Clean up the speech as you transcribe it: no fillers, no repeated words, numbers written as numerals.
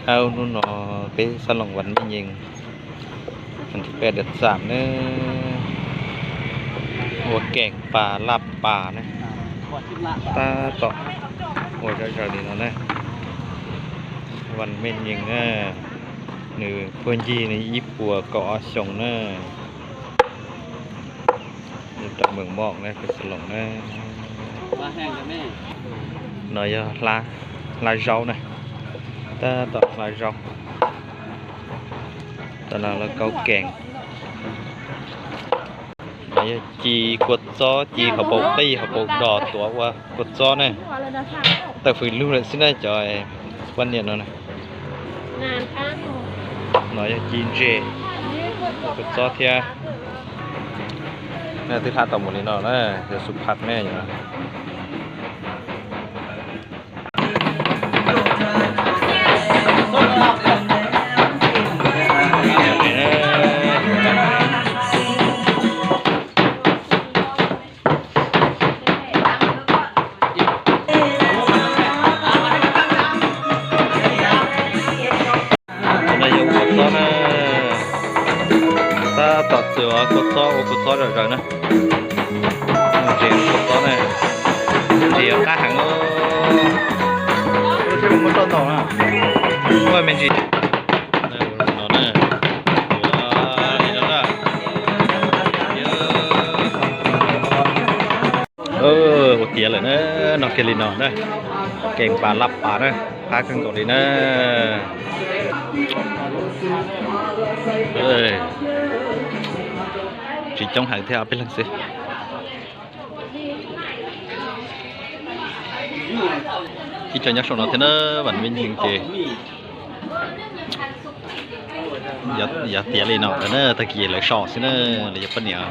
ao nó cái salon vẫn mới nhìnมันที่8 เดือน 3เนอะหัวแกงปลาลาบปลานะตาต่อโอ้ยเจ้าดีเนาะนะวันเม่นยิงอ่ะหนึ่งเพื่อนจีในญี่ปุ่นเกาะชงนะนี่ตะเมืองบอกนะเป็นสลงนะมาแห้งกันแม่หน่อยลาเจ้านะตาต่อลาเจ้าตอนนั้นเราเกาแกงจีกดซ้อจีเขาบอกตีเขาบอกดอตัวว่ากดซ้อเนี่ยแต่ฝืนรู้เลยสินะจอยวันเนี้ยเนาะนะnóiจีนเจกดซ้อเทียเนี่ยที่ท่าต่อหมดเลยเนาะนะจะสุภักแม่อยู่นะta tập sửa cột gió rồi nè chỉ cột gió này chỉ ta hàng chứ không có tôn đầu nè ngoài mình chỉ nó nè một tiếng rồi nữa nó kia lên nó đây kèm bà lắp bà đây hai cân cột đi nè chỉ trong hàng theo bên lần gì khi cho nhắc số nó thế nó vẫn minh hình kì giờ tiền lên nó nữa ta kia lại sọ xí nữa là giờ phân nhở